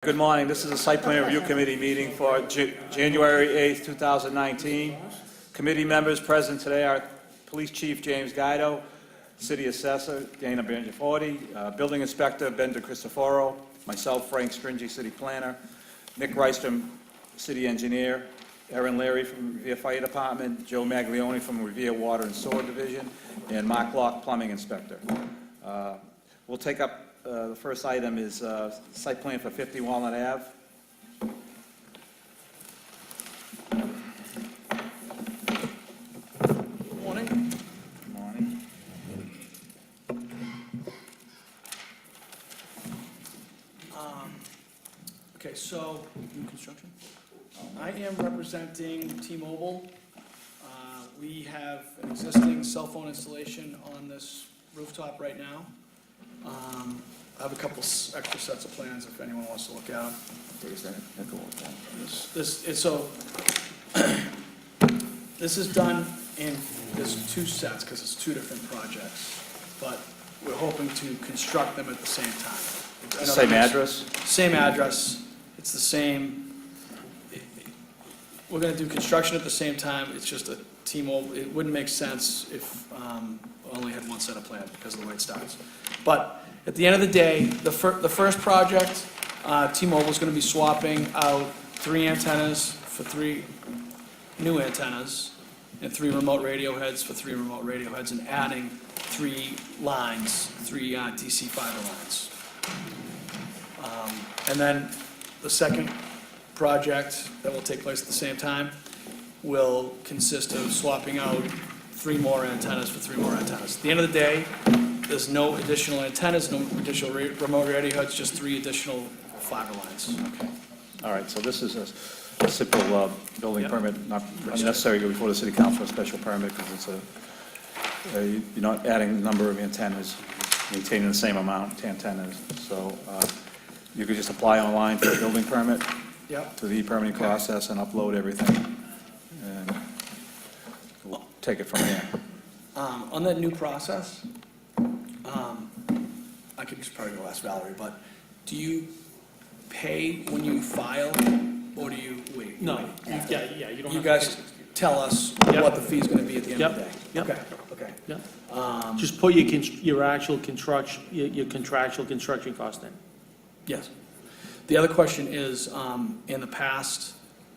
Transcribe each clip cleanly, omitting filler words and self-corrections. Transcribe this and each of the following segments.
Good morning. This is a site plan review committee meeting for January 8th, 2019. Committee members present today are Police Chief James Guido, City Assessor Dana Bangiaforti, Building Inspector Ben DeCristoforo, myself Frank Stringy, City Planner, Nick Rystrom, City Engineer, Erin Leary from Revere Fire Department, Joe Maglione from Revere Water and Sewer Division, and Mark Locke, Plumbing Inspector. We'll take up the first item is site plan for 50 Walnut Ave. Good morning. Good morning. Okay, so, new construction. I am representing T-Mobile. We have an existing cell phone installation on this rooftop right now. I have a couple extra sets of plans if anyone wants to look at them. This is done in, there's two sets because it's two different projects, but we're hoping to construct them at the same time. Same address? Same address, it's the same, we're gonna do construction at the same time, it's just a T-Mobile, it wouldn't make sense if we only had one set of plans because of the way it starts. But at the end of the day, the first project, T-Mobile's gonna be swapping out 3 antennas for 3 new antennas, and 3 remote radio heads for 3 remote radio heads, and adding 3 lines, 3 DC fiber lines. And then the second project that will take place at the same time will consist of swapping out 3 more antennas for 3 more antennas. At the end of the day, there's no additional antennas, no additional remote radio heads, just 3 additional fiber lines. Okay. All right, so this is a simple building permit, not necessary to go before the city council for a special permit because it's you're not adding the number of antennas, maintaining the same amount of antennas. So you could just apply online for a building permit to the permitting process and upload everything. And we'll take it from there. On that new process, I could just probably go ask Valerie, but do you pay when you file, or do you wait? No, you don't You have guys to. tell us Yep. what the fee's gonna be at the end of the day? Yep. Okay. Yep. Just put your actual construction, your contractual construction cost in. Yes. The other question is, in the past,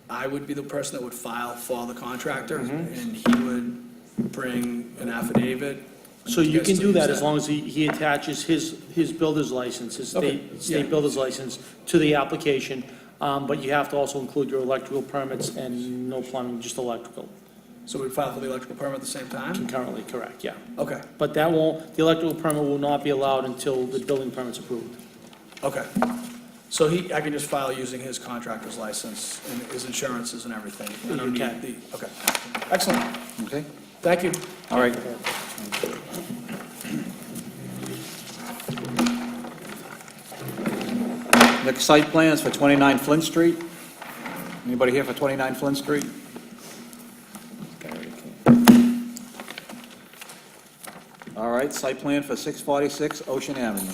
I would be the person that would file for the contractor, and he would bring an affidavit. So you can do that as use long as he attaches his builder's license, his Okay, state yeah. builder's license to the application, but you have to also include your electrical permits and no plumbing, just electrical. So we'd file for the electrical permit at the same time? Concurrently, correct, yeah. Okay, But the electrical permit will not be allowed until the building permit's approved. okay. So I can just file using his contractor's license and his insurances and everything? I don't You need can. Okay, excellent. Okay? Thank you. All right. Next site plan is for 29 Flint Street. Anybody here for 29 Flint Street? All right, site plan for 646 Ocean Avenue.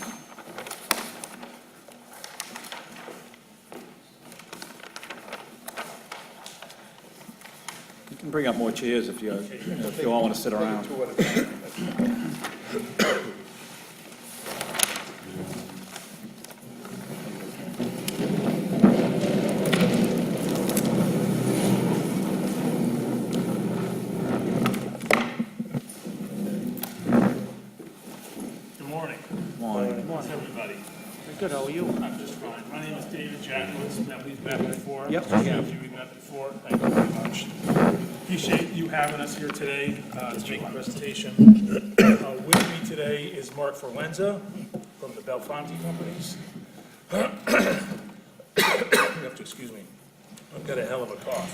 You can bring up more chairs if you all want to sit around. Good morning. Morning. How's everybody? Good, how are you? I'm just fine. My name is David Jacklitz. Met we've met before. Yep. Some of you we've met before. Thank you very much. Appreciate you having us here today to make a presentation. With me today is Mark Forlenza from the Belfonte Companies. You have to excuse me. I've got a hell of a cough.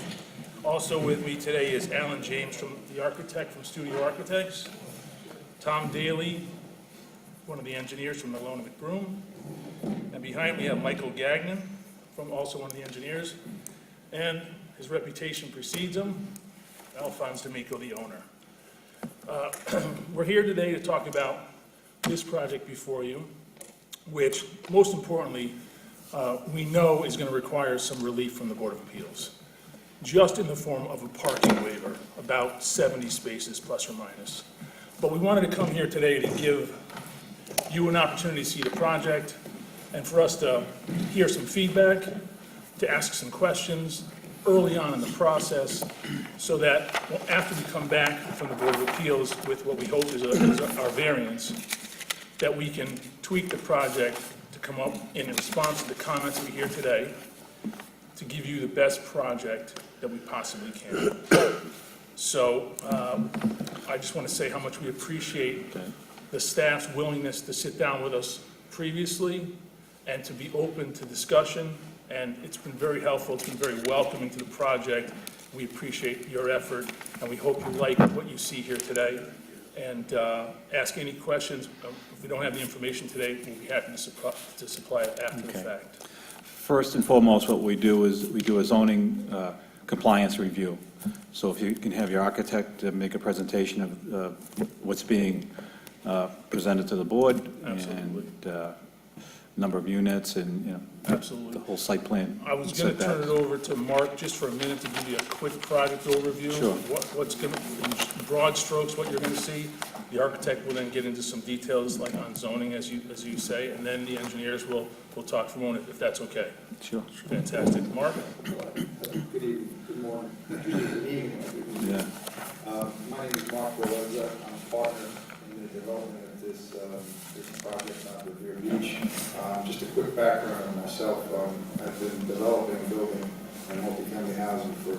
Also with me today is Alan James, from the architect from Studio Architects. Tom Daly, one of the engineers from Malone McBroom. And behind me, we have Michael Gagnon, also one of the engineers. And his reputation precedes him, Alphonse D'Amico, the owner. We're here today to talk about this project before you, which, most importantly, we know is going to require some relief from the Board of Appeals, just in the form of a parking waiver, about 70 spaces plus or minus. But we wanted to come here today to give you an opportunity to see the project and for us to hear some feedback, to ask some questions early on in the process, so that after we come back from the Board of Appeals with what we hope is our variance, that we can tweak the project to come up in response to the comments we hear today, to give you the best project that we possibly can. So I just want to say how much we appreciate the staff's willingness to sit down with us previously and to be open to discussion. And it's been very helpful, it's been very welcoming to the project. We appreciate your effort, and we hope you like what you see here today. And ask any questions. If we don't have the information today, we'll be happy to supply it after the fact. First and foremost, what we do is we do a zoning compliance review. So if you can have your architect make a presentation of what's being presented to the board. Absolutely. And number of units and, you know, Absolutely. the whole site plan. I was going to turn it over to Mark just for a minute to give you a quick project overview. Sure. What's going to, in broad strokes, what you're going to see. The architect will then get into some details like on zoning, as you say, and then the engineers will talk for a moment, if that's okay. Sure. Fantastic. Mark? Good evening, good morning, good evening. Yeah. My name is Mark Rolenza. I'm a partner in the development of this project out of Revere Beach. Just a quick background on myself. I've been developing, building, and multifamily housing for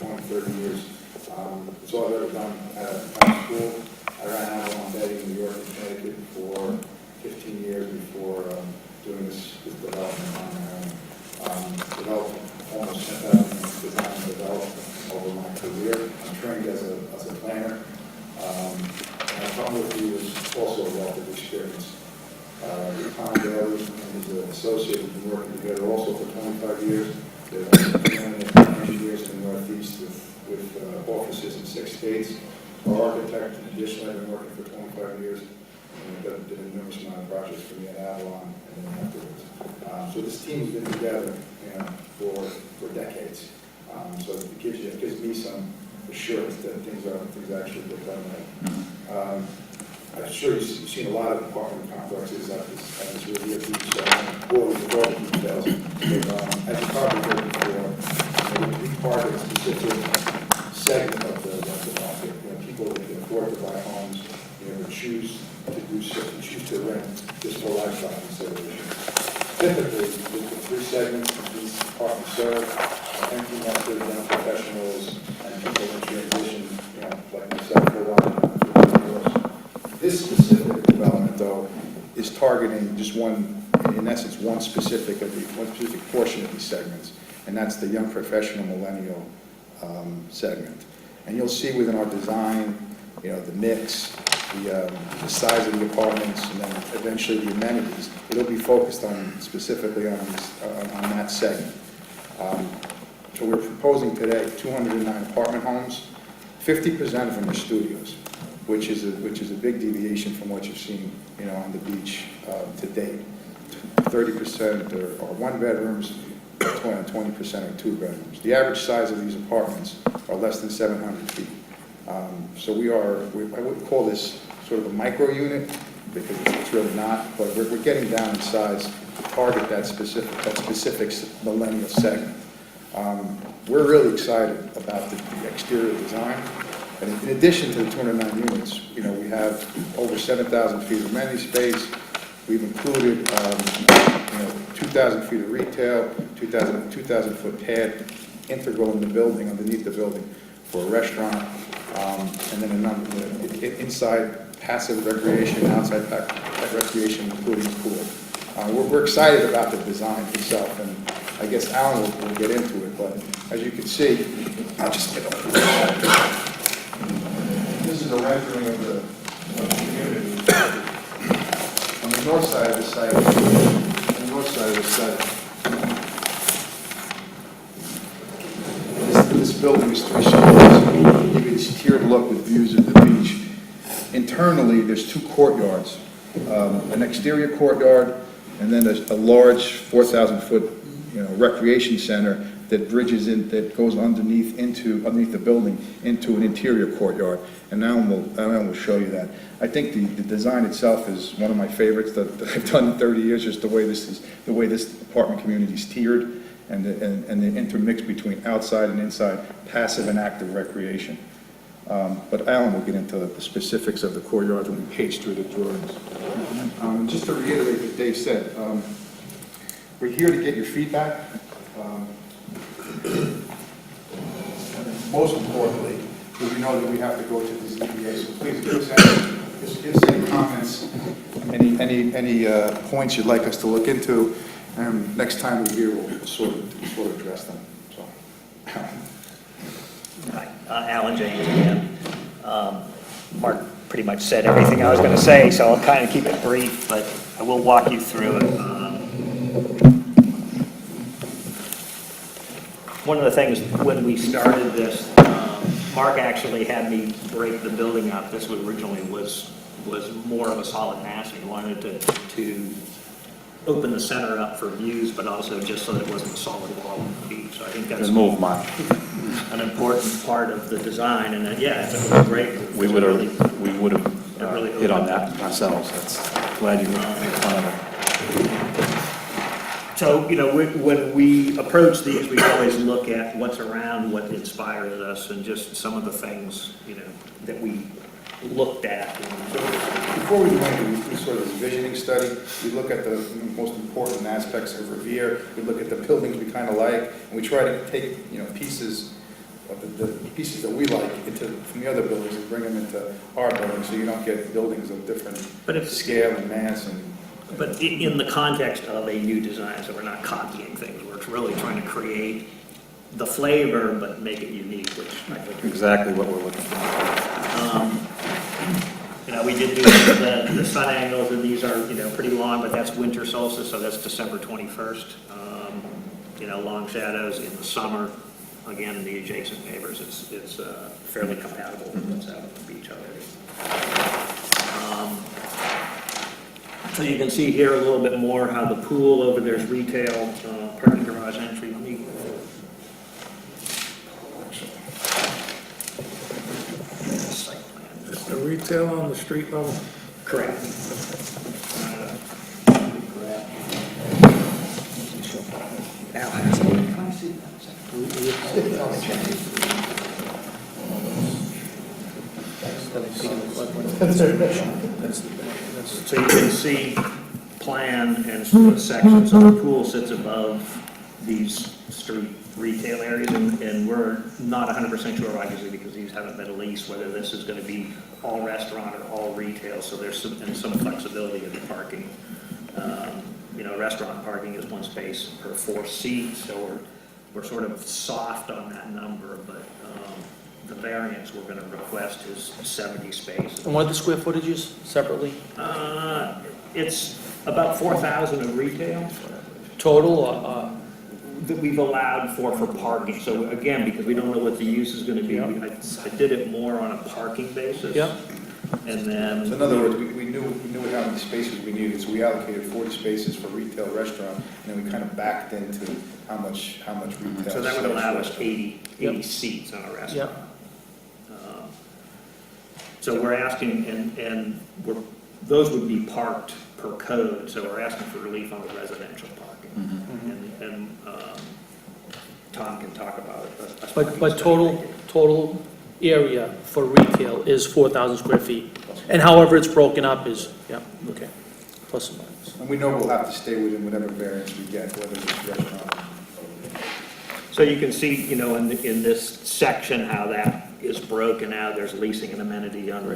20, 30 years. It's all I've ever done at school. I ran Avalon Bedding in New York and Connecticut for 15 years before doing this development on my own. Developed almost 10,000 design and development over my career. I'm trained as a planner. And Tom Murphy was also a wealth of experience. Tom Daly and his associate have been working together also for 25 years. They're engineers in the Northeast with offices in 6 states. Our architect, additionally, have been working for 25 years. And did an enormous amount of projects for me at Avalon and then afterwards. So this team's been together, you know, for decades. So it gives me some assurance that things actually get done right. I'm sure you've seen a lot of apartment complexes at this Revere Beach, so I won't bore you with all the details. But, as you probably heard before, we target a specific segment of the market. You know, people that can afford to buy homes, you know, choose to do so, choose to rent this for lifestyle consideration. Typically, the 3 segments of these apartments serve: empty nesters, young professionals, and people in transition, you know, like myself for a while. This specific development, though, is targeting just one, in essence, one specific portion of these segments, and that's the young professional millennial segment. And you'll see within our design, you know, the mix, the size of the apartments, and then eventually the amenities. It'll be focused on specifically on that segment. So we're proposing today 209 apartment homes. 50% of them are studios, which is a big deviation from what you've seen, you know, on the beach to date. 30% are 1 bedrooms, 20% are 2 bedrooms. The average size of these apartments are less than 700 feet. So I would call this sort of a micro unit, because it's really not, but we're getting down in size to target that specific millennial segment. We're really excited about the exterior design. And in addition to the 209 units, you know, we have over 7,000 feet of amenity space. We've included, 2,000 feet of retail, 2,000 foot pad, integral in the building, underneath the building, for a restaurant, and then a number inside passive recreation, outside recreation, including a pool. We're excited about the design itself, and I guess Alan will get into it, but as you can see, I'll just get over this. This is a rendering of the community. On the north side of the site, this building is 3 stories. You get this tiered look with views of the beach. Internally, there's 2 courtyards. An exterior courtyard and then a large 4,000-foot, recreation center that bridges in, that goes underneath the building into an interior courtyard. And Alan will show you that. I think the design itself is one of my favorites that I've done in 30 years, just the way this apartment community is tiered, and the intermix between outside and inside, passive and active recreation. But Alan will get into the specifics of the courtyard when we page through the drawings. Just to reiterate what Dave said, we're here to get your feedback. Most importantly, we know that we have to go to the ZBA, so please give us any comments, any points you'd like us to look into, and next time we're here, we'll sort of address them. So, Hi, Alan James again. Mark pretty much said everything I was going to say, so I'll kind of keep it brief, but I will walk you through it. One of the things when we started this, Mark actually had me break the building up. This originally was more of a solid mass. He wanted to open the center up for views, but also just so that it wasn't a solid wall on the beach. So I think that's an important part of the design, and yeah, it's a great. We would have really hit on that ourselves. That's glad you made fun of it. So, when we approach these, we always look at what's around, what inspires us, and just some of the things, that we looked at. before we do anything, we sort of visioning study, we look at the most important aspects of Revere, we look at the buildings we kind of like, and we try to take, pieces of the pieces that we like from the other buildings and bring them into our building, so you don't get buildings of different scale and mass and. But in the context of a new design, so we're not copying things, we're really trying to create the flavor, but make it unique, which I think is Exactly what we're looking for. we did do the sun angles, and these are, pretty long, but that's winter solstice, so that's December 21st. Long shadows in the summer, again, in the adjacent neighbors, it's fairly compatible with what's out on the beach already. So you can see here a little bit more how the pool over there's retail, parking garage entry. Let me site plan. Is the retail on the street level? Correct. So you can see plan and split sections, so the pool sits above these street retail areas, and we're not 100% sure, obviously, because these haven't been leased, whether this is going to be all restaurant or all retail, so there's some flexibility in the parking. Restaurant parking is one space per 4 seats, so we're sort of soft on that number, but the variance we're going to request is 70 spaces. And what are the square footages separately? It's about 4,000 of retail Total, that we've allowed for parking. So again, because we don't know what the use is going to be, I did it more on a parking basis. yeah, And then. So in other words, we knew how many spaces we needed, so we allocated 40 spaces for retail restaurant, and then we kind of backed into how much retail. So that would allow us 80 Yep. seats on a yeah. restaurant. So we're asking, and those would be parked per code, so we're asking for relief on the residential parking. And Tom can talk about it. But total area for retail is 4,000 square feet. And however it's broken up is, yeah, okay, plus or minus. And we know we'll have to stay within whatever variance we get, whether it's restaurant. So you can see, in this section, how that is broken out. There's leasing and amenity on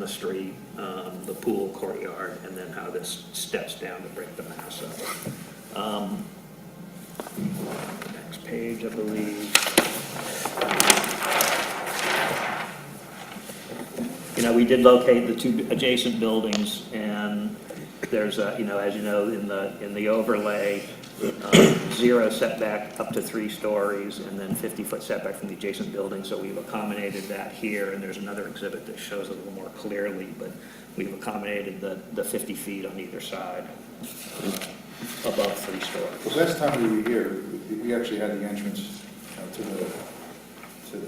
the street, the pool courtyard, and then how this steps down to break the mass up. Next page, I believe. We did locate the 2 adjacent buildings, and there's a, as you know, in the overlay, 0 setback up to 3 stories, and then 50-foot setback from the adjacent building. So we've accommodated that here, and there's another exhibit that shows it a little more clearly, but we've accommodated the 50 feet on either side above 3 stories. The last time we were here, we actually had the entrance to the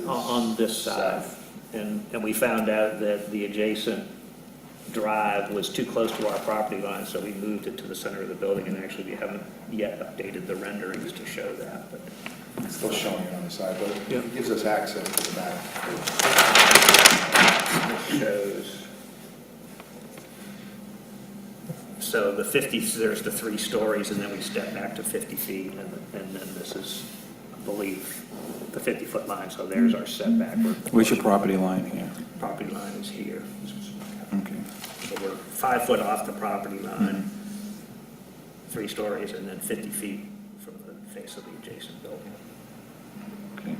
On this side. And we found out that the adjacent drive was too close to our property line, so we moved it to the center of the building, and actually we haven't yet updated the renderings to show that, but. It's still showing it on the side, but it gives us access to the back. This shows, so the 50, there's the 3 stories, and then we step back to 50 feet, and then this is, I believe, the 50-foot line, so there's our setback. Where's your property line here? Property line is here. Okay. So we're 5 foot off the property line, 3 stories, and then 50 feet from the face of the adjacent building. Okay.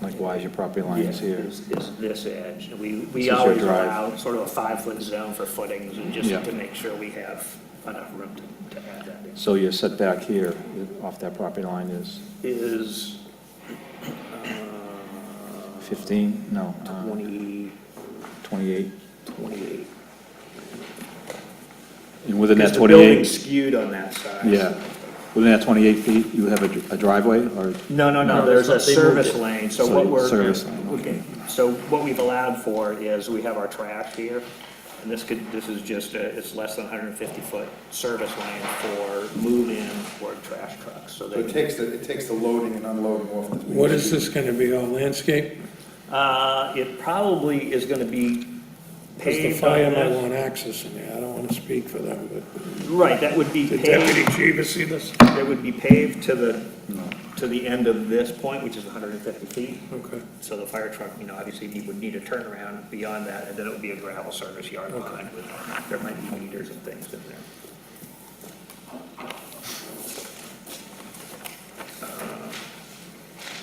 Like, why is your property line is here? Is this edge. We This is your always drive. allow sort of a 5-foot zone for footings, and just Yeah. to make sure we have enough room to add that in. So your setback here, off that property line Is 15? No, 20, 28? 28. And within that Because the building's 28? skewed on that side. Yeah. Within that 28 feet, you have a driveway, or? No, No, there's a they moved service it. lane, so So what we're. service lane, Okay, so what we've allowed for is we have our trash here, and this is just it's less than 150-foot service lane for move-in or trash trucks, so So they. it takes the loading and unloading off the. What is this gonna be, all landscape? It probably is gonna be Because the paved on fire might this. want access in there, I don't wanna speak for them, but Right, that would be the deputy paved, chief has seen this? that would be paved to the end of this point, which is 150 feet. Okay. So the fire truck, obviously he would need a turnaround beyond that, and then it would be a gravel service yard line with, there might be meters and things in there.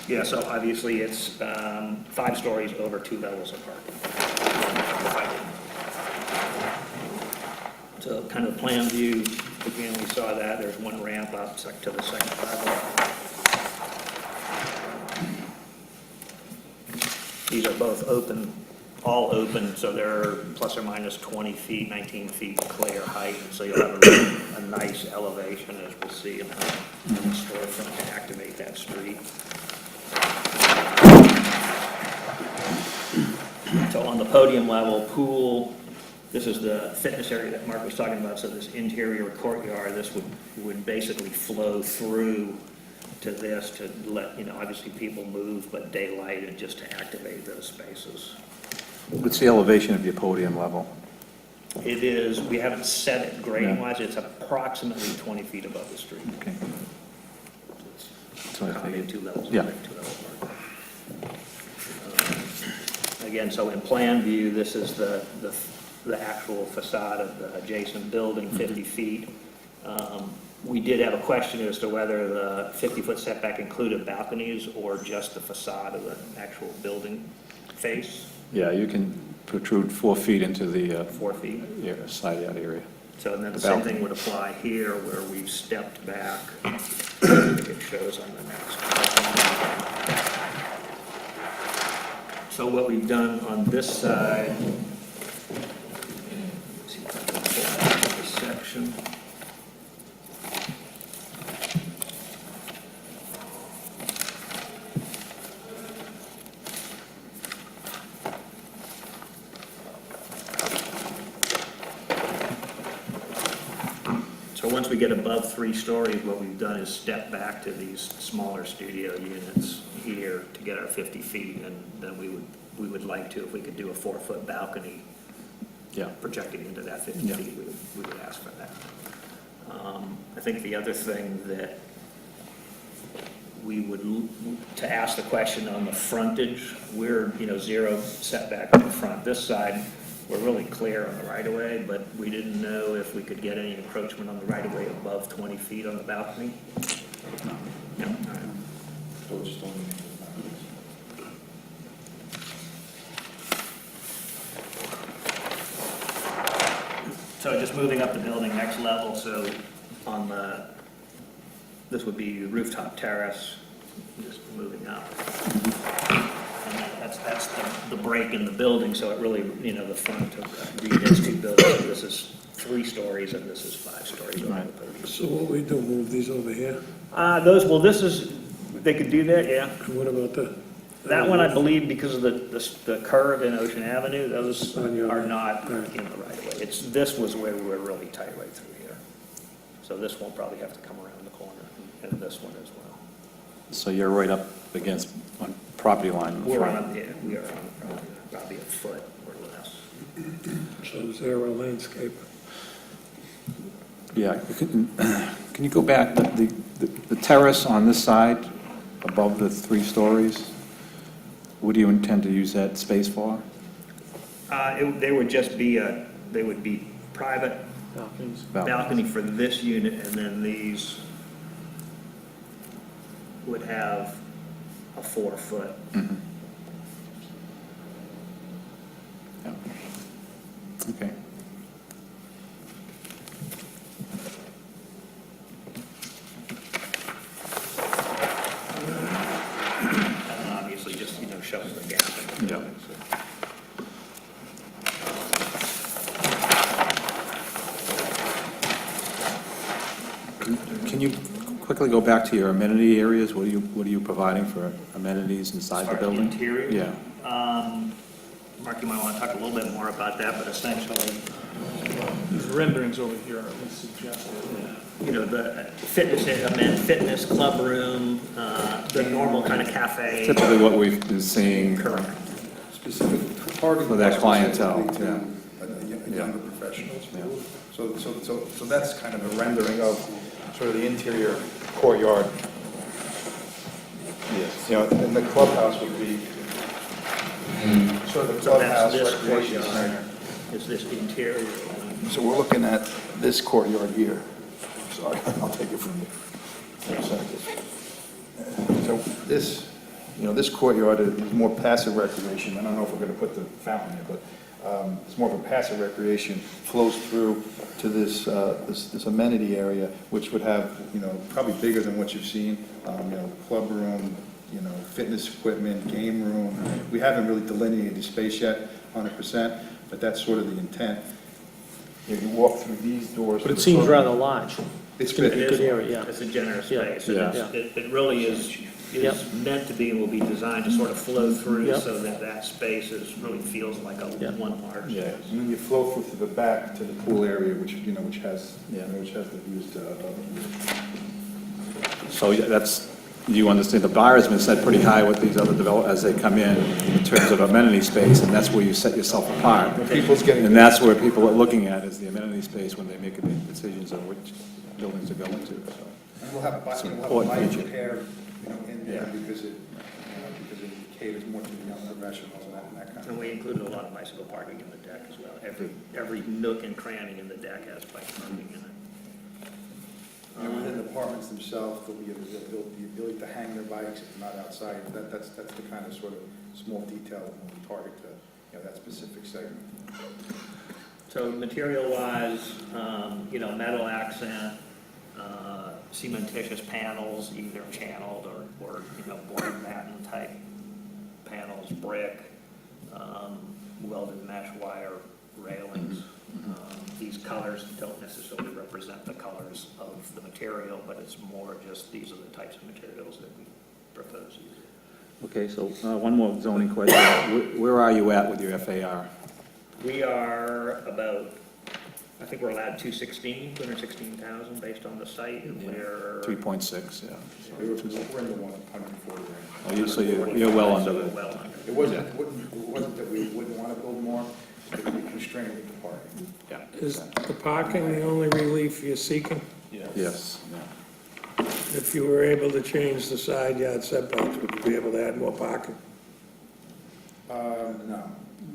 Yeah, so obviously it's 5 stories over 2 levels of parking. So kind of plan view, again, we saw that, there's one ramp up to the second level. These are both open, all open, so they're plus or minus 20 feet, 19 feet clear height, so you'll have a nice elevation, as we'll see in the storefront to activate that street. So on the podium level, pool, this is the fitness area that Mark was talking about, so this interior courtyard, this would basically flow through to this to let, obviously people move, but daylighted just to activate those spaces. What's the elevation of your podium level? It is, we haven't set it grading-wise, it's approximately 20 feet above the street. Okay. So I Accommodate figured- 2 levels. Yeah. 2 level parking. Again, so in plan view, this is the actual facade of the adjacent building, 50 feet. We did have a question as to whether the 50-foot setback included balconies or just the facade of the actual building face, Yeah, you can protrude 4 feet into the 4 feet. side yard area. So then the The same balcony. thing would apply here, where we've stepped back. I think it shows on the next. So what we've done on this side, let's see if I can pull out this section. So once we get above 3 stories, what we've done is step back to these smaller studio units here to get our 50 feet, and then we would like to, if we could do a 4-foot balcony Yeah. projecting into that 50 Yeah. feet, we would ask for that. I think the other thing that we would, to ask the question on the frontage, we're, 0 setback on the front. This side, we're really clear on the right-of-way, but we didn't know if we could get any encroachment on the right-of-way above 20 feet on the balcony. No, all right. So it's just only- So just moving up the building, next level, so on the this would be rooftop terrace, just moving up. And that's the break in the building, so it really, you know, the front of the two buildings, so this is 3 stories and this is 5 stories. So what we do, move these over here? This is, they could do that, yeah. And what about the? That one, I believe, because of the curve in Ocean Avenue, those On your- are not in right. the right of way. This was where we were really tight right through here. So this one probably have to come around the corner, and this one as well. So you're right up against one property line in the We're front. on, yeah, we are on probably a foot or less. So is there a landscape? Yeah, can you go back, the terrace on this side, above the 3 stories, what do you intend to use that space for? They would just be, they would be private Balconies. balcony for this unit, and then these would have a 4-foot. Mhm. Yeah. Okay. And obviously just, you know, showing the gap in the Yeah. building, so. Can you quickly go back to your amenity areas? What are you providing for amenities inside the As far as building? interior? Yeah. Mark, you might want to talk a little bit more about that, but essentially, These renderings over here are suggested. you know, the fitness club room, the normal kind of cafe. Typically what we've been seeing. Correct. Specific target. For that clientele, specifically yeah. to younger professionals. Yeah. So that's kind of a rendering of sort of the interior courtyard. Yes. You know, and the clubhouse would be sort of the So that's clubhouse this recreation courtyard, center. is this interior. So we're looking at this courtyard here. Sorry, I'll take it from you. So this, you know, this courtyard is more passive recreation. I don't know if we're gonna put the fountain here, but it's more of a passive recreation, flows through to this amenity area, which would have, you know, probably bigger than what you've seen, you know, club room, you know, fitness equipment, game room. We haven't really delineated the space yet, 100%, but that's sort of the intent. If you walk through these doors. But to it the seems club- rather large. It's gonna big. be a good area, yeah. It's a generous Yeah. space. and Yeah. it's- It really is meant to be and will be designed to sort of flow through Yeah. so that that space really feels like Yeah. one large Yeah, space. and then you flow through to the back to the pool area, which, you know, which has, Yeah. which has the views to, So that's, you understand, the bar has been set pretty high with these other as they come in terms of amenity space, and that's where you set yourself apart. people's getting. And that's where people are looking at, is the amenity space when they make decisions on which buildings to go into, so. And we'll have, It's an we'll have important light feature. repair, you know, in there Yeah. because it caters more to the young professionals and that kind And of. we included a lot of bicycle parking in the deck as well. Every nook and cranny in the deck has bike parking in it. And within the apartments themselves, there'll be the ability to hang their bikes if they're not outside. That's the kind of sort of small detail that will target to, you know, that specific segment. So material-wise, you know, metal accent, cementitious panels, either channeled or you know, board batten type panels, brick, welded mesh wire railings. These colors don't necessarily represent the colors of the material, but it's more just these are the types of materials that we propose using. Okay, so one more zoning question. Where are you at with your FAR? We are about, I think we're allowed 216,000 based on the site, and we're. 3.6, yeah. We're in the 140 range. Oh, So you're well under the, Well under. It wasn't that we wouldn't want to build more, but we constrained it to parking. yeah. Is the parking the only relief you're seeking? Yes. If you were able to change the side yard setbacks, would you be able to add more parking? No.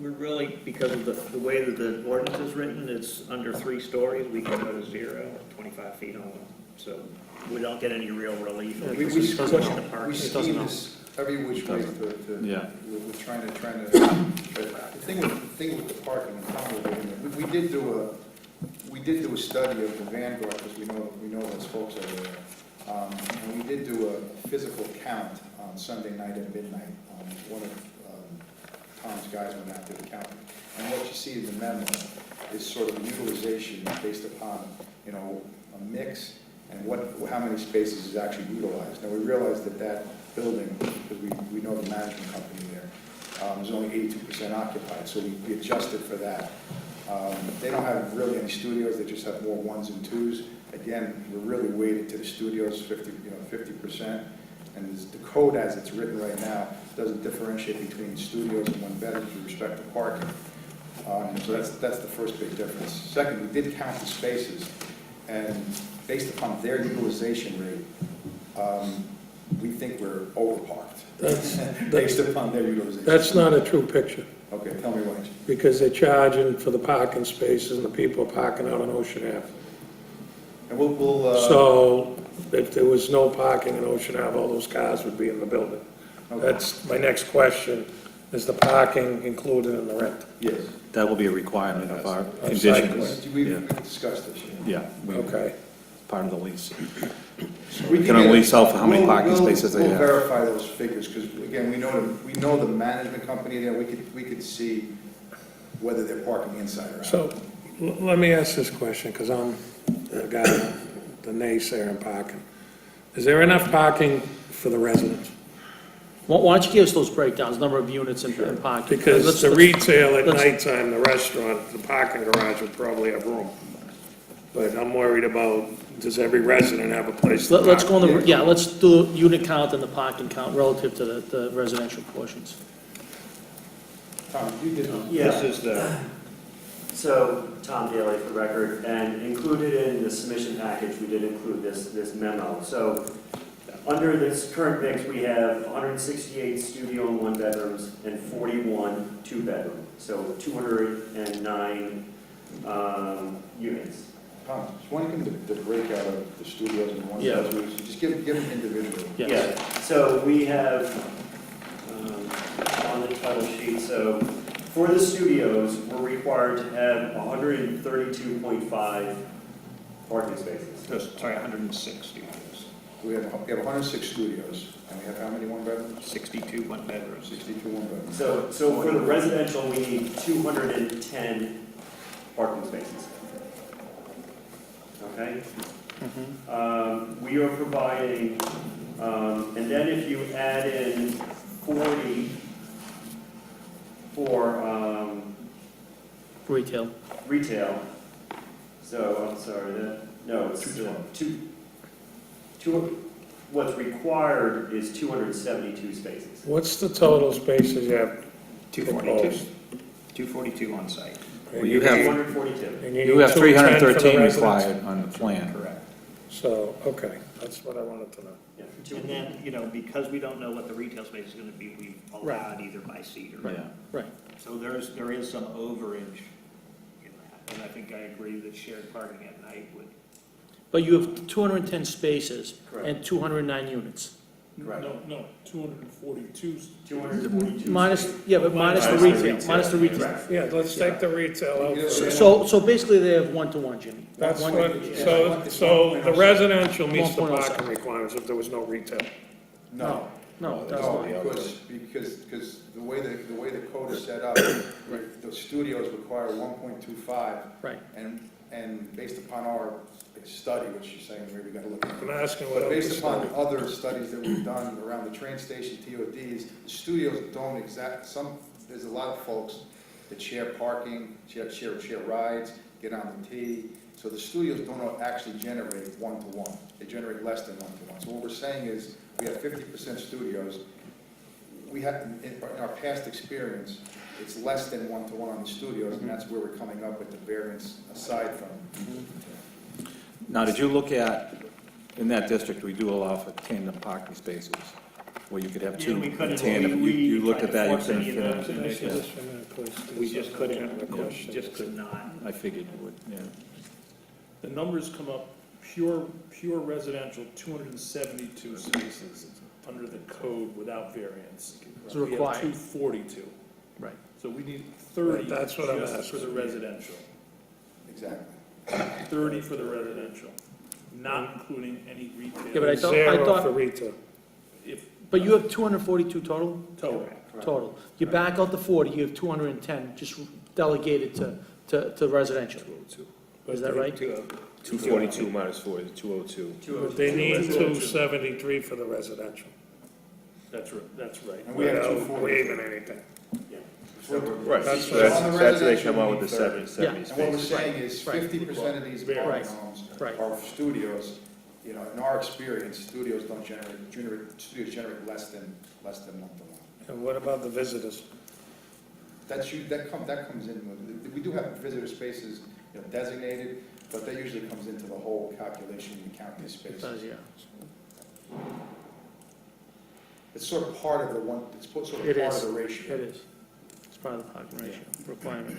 We're really, because of the way that the ordinance is written, it's under 3 stories, we can go to 0, 25 feet on them. So we don't get any real relief. We Push the we parking. scheme this every which way to, Yeah. we're trying to, the thing with the parking, and Tom will get in there, we did do a study of the Vanguard, because we know those folks over there. And we did do a physical count on Sunday night at midnight. One of Tom's guys went out to the count. And what you see in the memo is sort of utilization based upon, you know, a mix and how many spaces is actually utilized. Now, we realized that that building, because we know the management company there, is only 82% occupied, so we adjusted for that. They don't have really any studios, they just have more ones and twos. Again, we're really weighted to the studios, 50%. And the code as it's written right now doesn't differentiate between studios and one bedrooms with respect to parking. So that's the first big difference. Second, we did count the spaces, and based upon their utilization rate, we think we're overparked. Based upon their utilization. That's not a true picture, Okay, tell me why. because they're charging for the parking spaces and the people are parking out on Ocean Ave. And we'll So if there was no parking in Ocean Ave, all those cars would be in the building. okay. That's my next question. Is the parking included in the rent? Yes. That will be a requirement of our Of site conditions. We've discussed this. Yeah, Okay. part of the lease. We can only sell for how many parking we'll- spaces they We'll have. verify those figures, because again, we know the management company there, we could see whether they're parking inside or out. So let me ask this question, because I'm the guy, the naysayer in parking. Is there enough parking for the residents? Why don't you give us those breakdowns, number of units and parking? Because Let's- the let's- retail at let's- nighttime, the restaurant, the parking garage would probably have room. But I'm worried about, does every resident have a place to park? Let's go on the, yeah, let's do the unit count and the parking count relative to the residential portions. Tom, you did. Yeah. This is the, So, Tom Daly for the record, and included in the submission package, we did include this memo. So, under this current mix, we have 168 studio and one bedrooms and 41 two bedroom. So 209 units. Tom, just want to give the breakout of the studios and ones Yeah. and twos, just give them individually. Yes. Yeah, so we have, on the title sheet, so for the studios, we're required to have 132.5 parking spaces. sorry, 160, We have 106 studios, and we have how many one bedrooms? 62 one bedrooms. 62 one bedrooms. So for the residential, we need 210 parking spaces. Okay? We are providing, and then if you add in 40 for Retail. retail, so, I'm sorry, it's what's required is 272 spaces. What's the total spaces you have 242. proposed? 242 on site. Well, you have, 242. And you have 210 for the 313 residents? required on the plan. Correct. So, okay, that's what I wanted to know. Yeah, And then, you know, because we don't know what the retail space is going to be, we allowed either by seat or. Yeah. Right. So there is some overage in that. And I think I agree that shared parking at night would. But you have 210 spaces Correct. and 209 units. Correct. No, 242. 242. Minus, yeah, but minus the retail, minus the retail. Correct. Yeah, let's take the retail out. for a minute. So basically they have one-to-one, Jimmy. That's One- what, so the residential meets the 1.07. parking requirements if there was no retail. No. No, that's No, not. because the way the code is set up, the studios require 1.25, Right. and based upon our study, which you're saying maybe we gotta look at. I'm asking what But else based is upon studied. other studies that we've done around the train station, TODs, the studios don't there's a lot of folks that share parking, share rides, get on the T. So the studios don't actually generate one-to-one. They generate less than one-to-one. So what we're saying is, we have 50% studios. We have, in our past experience, it's less than one-to-one on the studios, and that's where we're coming up with the variance aside from. Now, did you look at, in that district, we do allow for tandem parking spaces, where you could have two Yeah, we couldn't- tandem. we You looked tried at to that, you force couldn't any of fit those in. Can I see Yeah, this for a minute, please? We just couldn't, Question. just could not. I figured you would, yeah. The numbers come up, pure residential, 272 spaces under the code without variance. It's We have required. 242. Right. So we need 30 Right, that's what I'm just for asking. the residential. Exactly. 30 for the residential. not including any retail. Yeah, but I thought- Zero for retail. But you have 242 total? Total. Total. You back out the 40, you have 210, just delegated to residential. Is that right? 242 minus 4 is 202. But they need 273 for the residential, That's right. And we have without 240. waiving anything. Right, That's so what- that's, On the that's where they residential, come out we with the need 30. 70 And what we're spaces. saying is Right. 50% of these Right. apartment homes Right. are studios. You know, in our experience, studios don't studios generate less than month to month. And what about the visitors? That comes in with, we do have visitor spaces, you know, designated, but that usually comes into the whole calculation when you count these It spaces. does, yeah. It's sort of part of the one, it's sort of It part is. of the ratio. It is. It's part of the parking ratio requirement.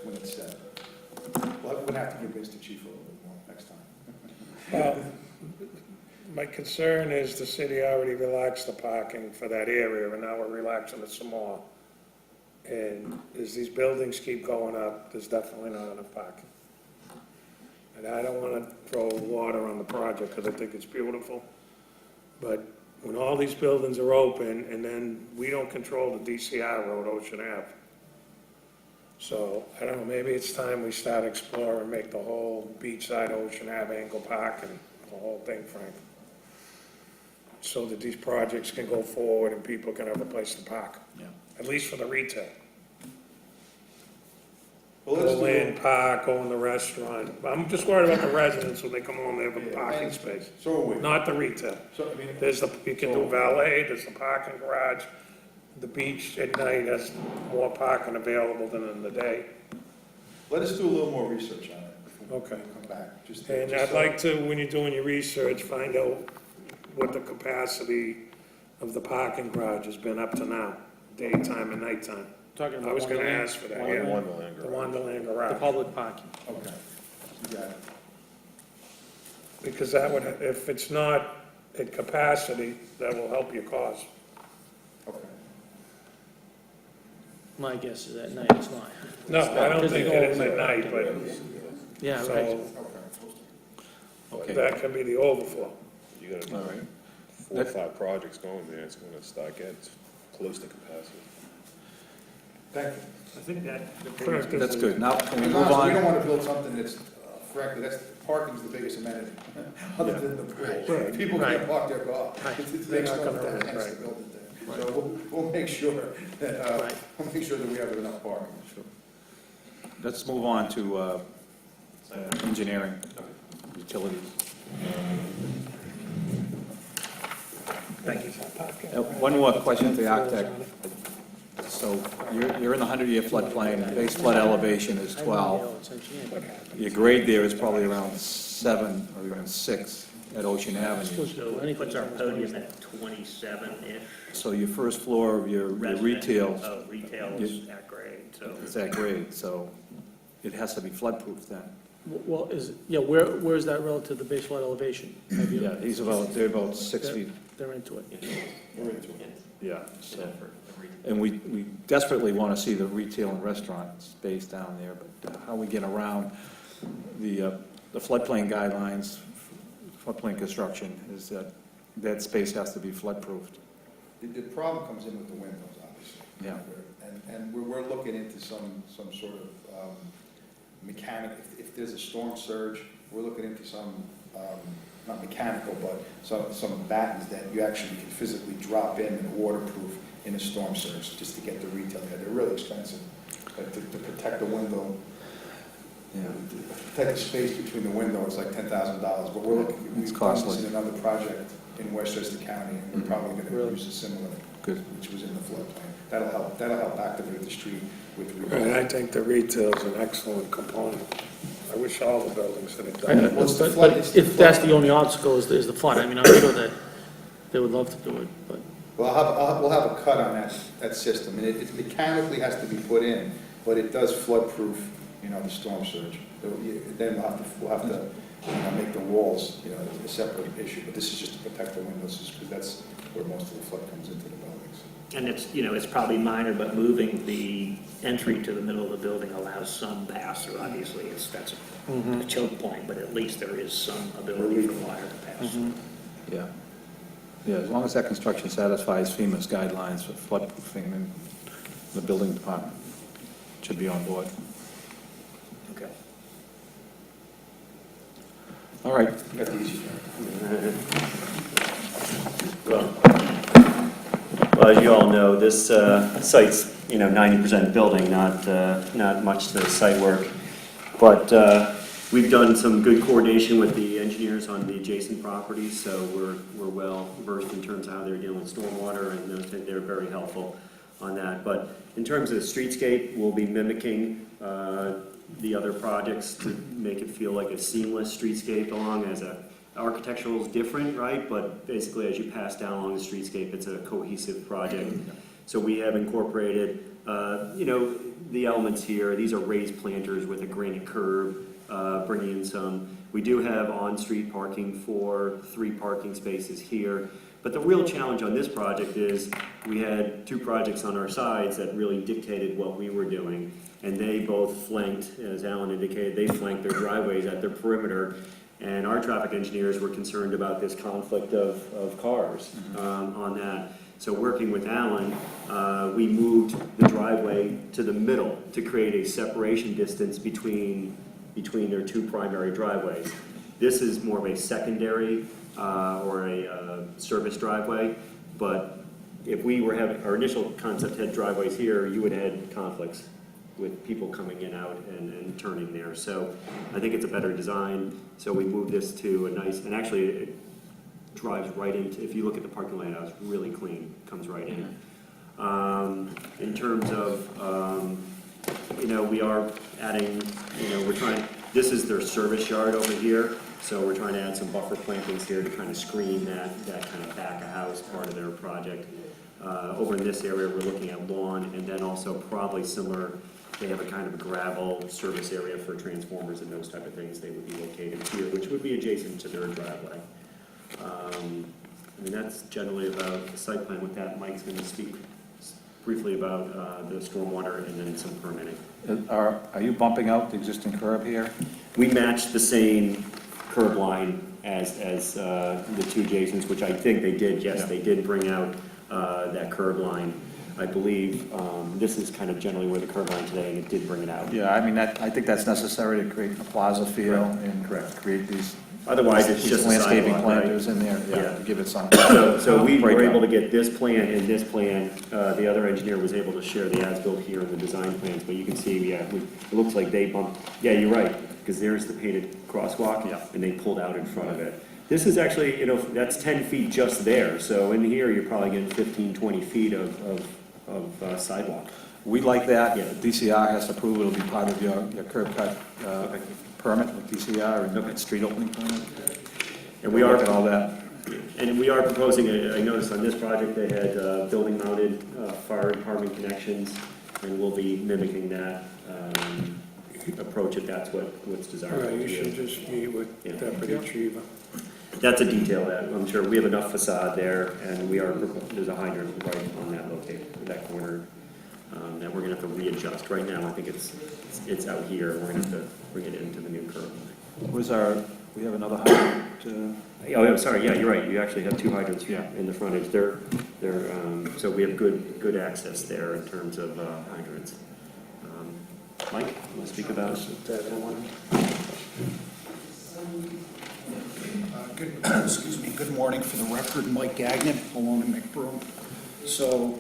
When it's set. We'll have to convince the chief a little bit more next time. Well, my concern is the city already relaxed the parking for that area, and now we're relaxing it some more. And as these buildings keep going up, there's definitely not enough parking. And I don't wanna throw water on the project, because I think it's beautiful. But when all these buildings are open, and then we don't control the DCR road, Ocean Ave. So, I don't know, maybe it's time we start exploring, make the whole beachside Ocean Ave Angle Park and the whole thing, Frank. So that these projects can go forward and people can have a place to park. Yeah. At least for the retail. Well, let's Go do in, park, go in the restaurant. I'm just worried about the residents when they come home, they have a parking space, So are we. not the retail. So, I mean, There's the, you can do valet, there's the parking garage. The beach at night has more parking available than in the day. let us do a little more research on it before we Okay. come back. Just And just I'd so- like to, when you're doing your research, find out what the capacity of the parking garage has been up to now, daytime and nighttime. Talking I about was gonna Wonderland? ask for that, Wonderland? yeah. Wonderland The garage. Wonderland The garage. public parking. Okay, you got it. Because that would, if it's not at capacity, that will help your cause. Okay. My guess is at night it's not. No, I don't Because think they it go is at over night, but, Yeah, right. so Okay. that can be the overflow. You got All right. 4 or 5 projects going there, it's gonna start getting close to capacity. Thank you. I think that. That's good. Now, can we To be move honest, we don't on? want to build something that's, frankly, parking's the biggest amenity, other than the pool. Right. People Right. can't park their car. Right. It They're makes not no gonna rent, sense to right. build it there. So we'll make sure that, Right. we'll make sure that we have enough parking. Let's move on to engineering, utilities. Thank you. One more question to the architect. So you're in the 100-year floodplain, base flood elevation is 12. Your grade there is probably around 7 or even 6 at Ocean Avenue. Puts our podium at 27-ish. So your first floor of your retail Retail is at grade, so. is that grade, so it has to be floodproof then. Well, where is that relative to the base flood elevation? Have you- Yeah, they're about 6 feet. They're into it. We're into it. Yeah. So, and we desperately want to see the retail and restaurant space down there, but how we get around the floodplain guidelines, floodplain construction, is that space has to be floodproofed. The problem comes in with the windows, obviously. Yeah. And we're looking into some sort of mechanic, if there's a storm surge, we're looking into some, not mechanical, but some battens that you actually can physically drop in and waterproof in a storm surge, just to get the retail there. They're really expensive, but to protect the window, to protect the space between the window is like $10,000, but we're looking, It's we've done this costly. in another project in Westchester County, and we're probably gonna use a similar, Good. which was in the floodplain. That'll help activate the street with. And I think the retail is an excellent component. I wish all the buildings had done that. Well, it's the But flood- it's the if that's flood. the only obstacle is the flood, I mean, I'm sure that they would love to do it, but. We'll have a cut on that system, and it mechanically has to be put in, but it does flood-proof, the storm surge. Then we'll have to make the walls, a separate issue, but this is just to protect the windows, just because that's where most of the flood comes into the buildings. And it's, it's probably minor, but moving the entry to the middle of the building allows some pass-through. Obviously, that's a choke point, but at least there is some ability for water to pass. Yeah. Yeah, as long as that construction satisfies FEMA's guidelines for floodproofing, then the building department should be on board. Okay. All right. Well, as you all know, this site's, 90% building, not much to site work. But we've done some good coordination with the engineers on the adjacent properties, so we're well versed in terms of how they're dealing with stormwater, and those things, they're very helpful on that. But in terms of the streetscape, we'll be mimicking the other projects to make it feel like a seamless streetscape along as a architectural is different, right? But basically, as you pass down along the streetscape, it's a cohesive project. So we have incorporated, the elements here. These are raised planters with a granite curb, bringing in some. We do have on-street parking for 3 parking spaces here. But the real challenge on this project is we had 2 projects on our sides that really dictated what we were doing. And they both flanked, as Alan indicated, they flanked their driveways at their perimeter. And our traffic engineers were concerned about this conflict of cars on that. So working with Alan, we moved the driveway to the middle to create a separation distance between their 2 primary driveways. This is more of a secondary or a service driveway, but if we were having, our initial concept had driveways here, you would have had conflicts with people coming in, out, and turning there. So I think it's a better design. So we moved this to a nice, and actually it drives right into, if you look at the parking layout, it's really clean, comes right in. In terms of, we are adding, we're trying, this is their service yard over here. So we're trying to add some buffer plantings here to kind of screen that kind of back of house part of their project. Over in this area, we're looking at lawn, and then also probably similar, they have a kind of a gravel service area for transformers and those type of things. They would be located here, which would be adjacent to their driveway. That's generally about the site plan. With that, Mike's going to speak briefly about the stormwater and then some permitting. Are you bumping out the existing curb here? We matched the same curb line as the 2 adjacents, which I think they did. Yes, Yeah. they did bring out that curb line. I believe this is kind of generally where the curb line today, and it did bring it out. Yeah, I think that's necessary to create a plaza feel and create these Otherwise, it's these just a landscaping sidewalk, right? planters in there, Yeah. to give it some. So we were breakout. able to get this plan and this plan. The other engineer was able to share the as-built here in the design plans, but you can see, it looks like they bumped, you're right, because there's the painted crosswalk, and they pulled out in front of it. This is actually, that's 10 feet just there, so in here, you're probably getting 15, 20 feet of sidewalk. We like that. Yeah. DCR has to approve, it'll be part of your curb cut permit with DCR and street opening permit. And we We'll are look at all that. And we are proposing, I noticed on this project, they had building-mounted fire department connections, and we'll be mimicking that approach if that's what's All right, desirable. you should just meet with Yeah. Deputy Chief. That's a detail that I'm sure, we have enough facade there, and there's a hydrant right on that location, that corner, that we're gonna have to readjust. Right now, I think it's out here, we're gonna have to bring it into the new curb line. We have another hydrant, Oh, sorry, yeah, you're right, you actually have 2 hydrants Yeah. in the frontage. They're, so we have good access there in terms of hydrants. Mike, you want to speak about That one. Good morning. For the record, Mike Gagnon, along in McBroom. So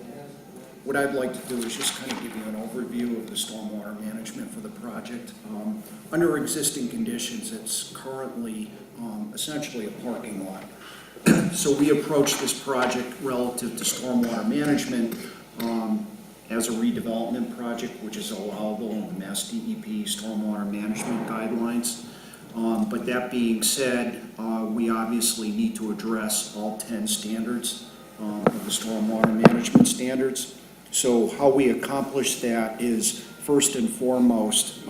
what I'd like to do is just kind of give you an overview of the stormwater management for the project. Under existing conditions, it's currently essentially a parking lot. So we approach this project relative to stormwater management as a redevelopment project, which is allowable in the Mass DEP stormwater management guidelines. But that being said, we obviously need to address all 10 standards of the stormwater management standards. So how we accomplish that is, first and foremost,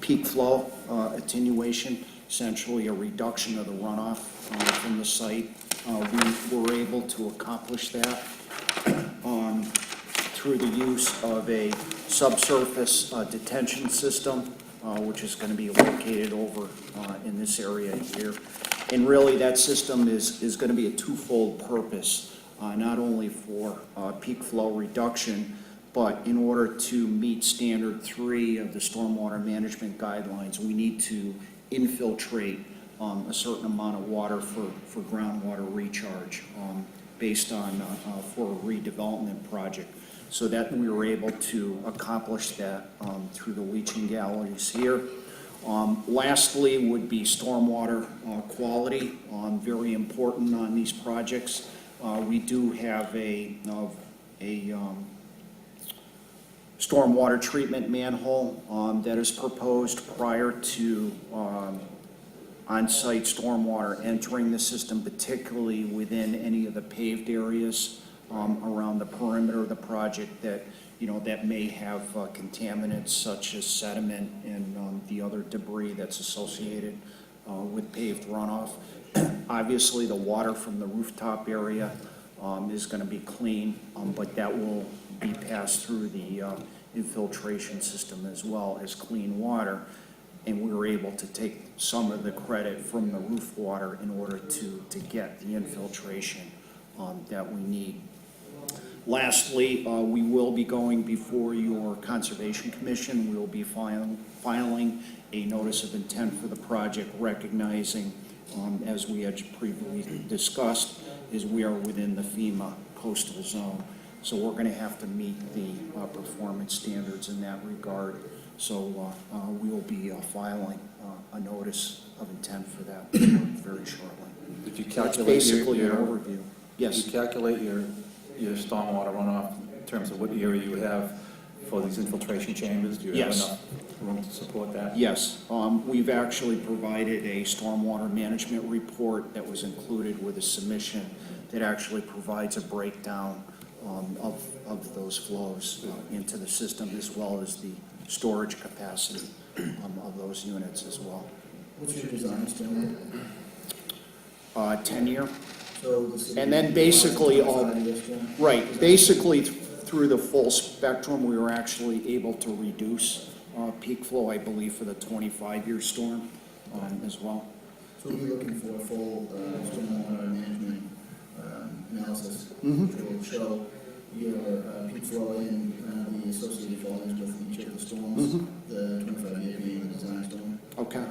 peak flow attenuation, essentially a reduction of the runoff from the site. We were able to accomplish that through the use of a subsurface detention system, which is going to be located over in this area here. And really, that system is going to be a twofold purpose, not only for peak flow reduction, but in order to meet standard 3 of the stormwater management guidelines, we need to infiltrate a certain amount of water for groundwater recharge based on, for a redevelopment project. So that we were able to accomplish that through the leaching galleries here. Lastly would be stormwater quality, very important on these projects. We do have a stormwater treatment manhole that is proposed prior to on-site stormwater entering the system, particularly within any of the paved areas around the perimeter of the project that, that may have contaminants such as sediment and the other debris that's associated with paved runoff. Obviously, the water from the rooftop area is going to be clean, but that will be passed through the infiltration system as well as clean water. And we were able to take some of the credit from the roof water in order to get the infiltration that we need. Lastly, we will be going before your Conservation Commission. We will be filing a notice of intent for the project, recognizing, as we had previously discussed, is we are within the FEMA coastal zone. So we're going to have to meet the performance standards in that regard. So we will be filing a notice of intent for that very shortly. Did you That's calculate basically an your, overview. Yes. did you calculate your stormwater runoff in terms of what area you have for these infiltration chambers? Do you have Yes. enough room to support that? Yes, we've actually provided a stormwater management report that was included with a submission that actually provides a breakdown of those flows into the system, as well as the storage capacity of those units as well. What's your design standard? 10-year. So the city. And then basically all, 25 years from- right, basically through the full spectrum, we were actually able to reduce peak flow, I believe, for the 25-year storm as well. So we'll be looking for a full stormwater management analysis, Mhm. which will show your peak flow and the associated volumes with each of the storms, Mhm. the 25-year being the design storm. Okay.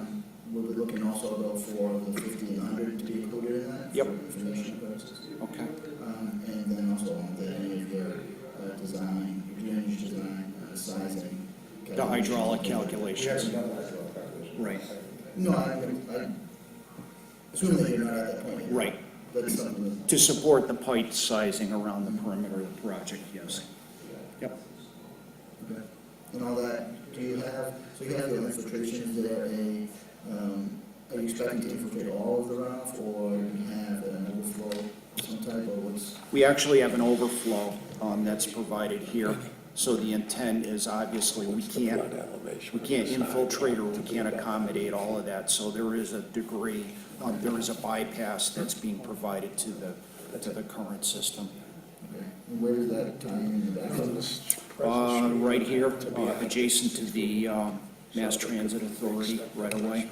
We'll be looking also though for the 50 and 100 to be included in that. Yep. For information purposes. Okay. And then also any of your design, your drainage design, sizing. The hydraulic calculations. We haven't done the hydraulic calculations. Right, No, I assume that you're not at that point yet. right. That's something that. To support the pipe sizing around the perimeter of the project, yes. Yep. Okay. And all that, do you have, so you have your infiltration, is there are you expecting to infiltrate all of the runoff, or do you have an overflow of some type, or what's? We actually have an overflow that's provided here. So the intent is obviously we can't infiltrate or we can't accommodate all of that. So there is a degree, there is a bypass that's being provided to the current system. Okay. And where is that tie in the back? Right here, adjacent to the Mass Transit Authority right away.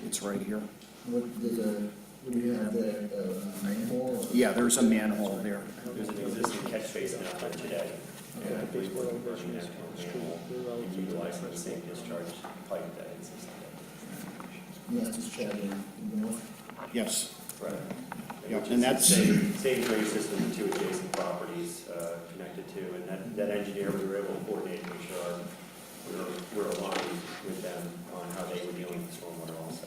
It's right here. What do you have there, manhole? or- Yeah, there's a manhole there. There's an existing catch basin out there today. And I believe we're converting that to a manhole and utilizing the same discharge pipe that exists there. And that's just Chadron North? Yes. Right. Yep, Which and is that's- Same drain system, the two adjacent properties connected to, and that engineer, we were able to coordinate and make sure we're aligned with them on how they were dealing with stormwater also.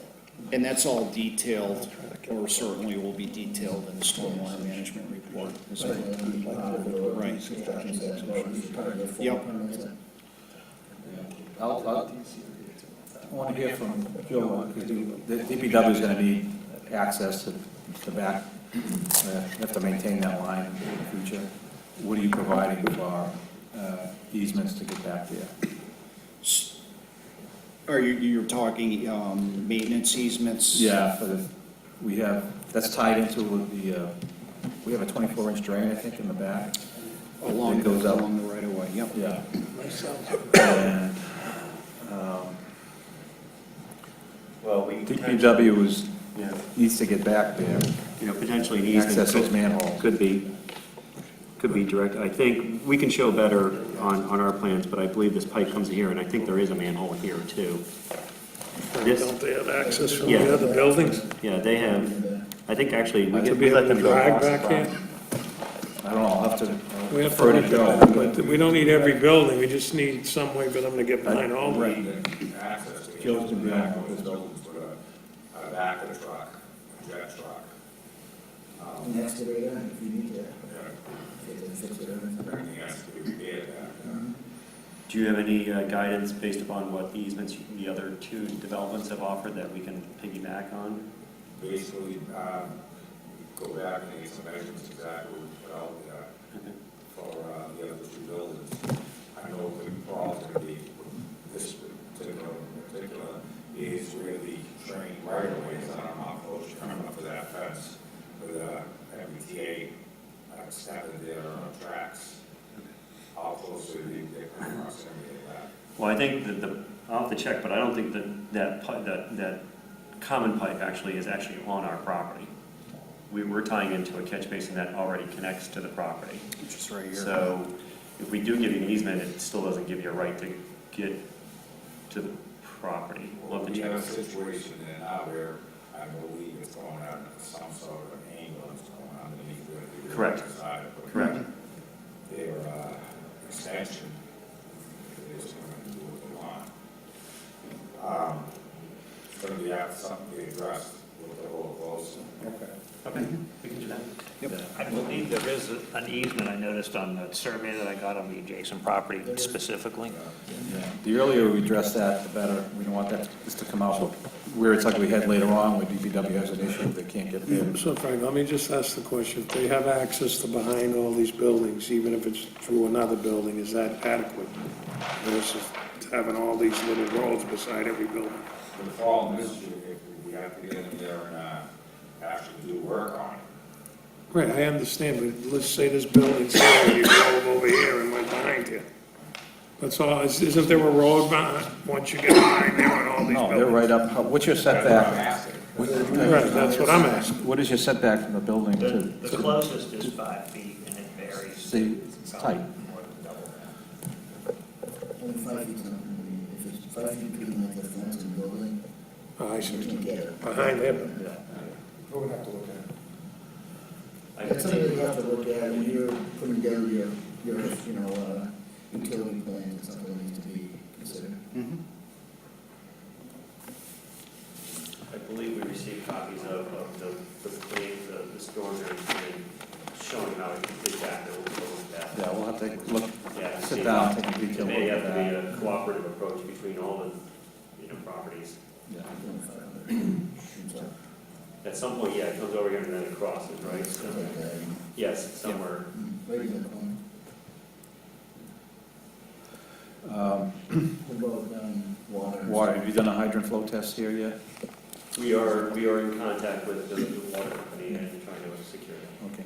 And that's all detailed, or certainly will be detailed in the stormwater management report as well. Right. Yep. I want to hear from Joe, because the DPW is going to need access to the back. They have to maintain that line in the future. What are you providing for easements to get back there? Are you're talking maintenance easements? Yeah, we have, that's tied into the, we have a 24-inch drain, I think, in the back. Along, It goes out. along the right of way, yep. Yeah. And, Well, we DPW is, yeah, needs to get back there, potentially an easement. access those manholes. Could be direct. I think we can show better on our plans, but I believe this pipe comes here, and I think there is a manhole here too. This- Don't they have access from Yeah. the other buildings? Yeah, they have, I think actually, we To be let able to them go drive across the back here? property. I don't know, I'll have to, We have to Further look go. at it, but we don't need every building, we just need some way for them to get behind all of it. Access to. Joe's gonna be back. Those buildings put a back of the truck, a jet truck. An excavator, if you need to, Yeah, if they fix it or anything. everything has to be repaired back. Do you have any guidance based upon what easements the other two developments have offered that we can piggyback on? Basically, go back and get some measurements exactly what out there for the other two buildings. I know the problem's gonna be with this particular is where the train right away is on Mount Ocean, coming up to that fence with MBTA extended there on tracks. How close to the proximity of that? Well, I think that I'll have to check, but I don't think that common pipe actually is actually on our property. We're tying into a catch basin that already connects to the property. Just right here. So if we do give you an easement, it still doesn't give you a right to get to the property. We'll have to We have a check. situation there now where I believe it's going on some sort of an angle that's going underneath where the. Correct. Side of Correct. their extension is going to do with the line. It's going to be something to be addressed with the whole close. okay. Okay, we can do that. I believe there is an easement I noticed on the survey that I got on the adjacent property specifically. Yeah, the earlier we address that, the better. We don't want that just to come out where it's like we had later on, where DPW has an issue, they can't get there. So Frank, let me just ask the question, if they have access to behind all these buildings, even if it's through another building, is that adequate? Versus having all these little roads beside every building? The problem is, if we have to get in there and actually do work on it. Right, I understand, but let's say this building's here, and you drove over here and went behind it. That's all, isn't there a road behind, once you get behind there on all these No, buildings? they're right up, what's your setback? Right, that's what I'm asking. What is your setback from the building to, The closest is 5 feet, and it varies. see, it's tight. More than double that. Only 5 feet's not gonna be, if it's 5 feet between like the fence and the building, Oh, I you see, can't get it. behind him. We're going to have to look at it. That's something that you have to look at when you're putting together your, utility plan, it's something that needs to be considered. I believe we received copies of the plans, the storm drain plan, showing how exactly what we're looking at. Yeah, we'll have to look, Yeah, sit see, down, take a It detailed look may at have to be that. a cooperative approach between all the, properties. Yeah. 500. So, At some point, yeah, it comes over here and then it crosses, right? So, stuff like that. yes, somewhere. Right in the corner. What about, water? Water, have you done a hydrant flow test here yet? We are in contact with the water company and trying to secure it. Okay.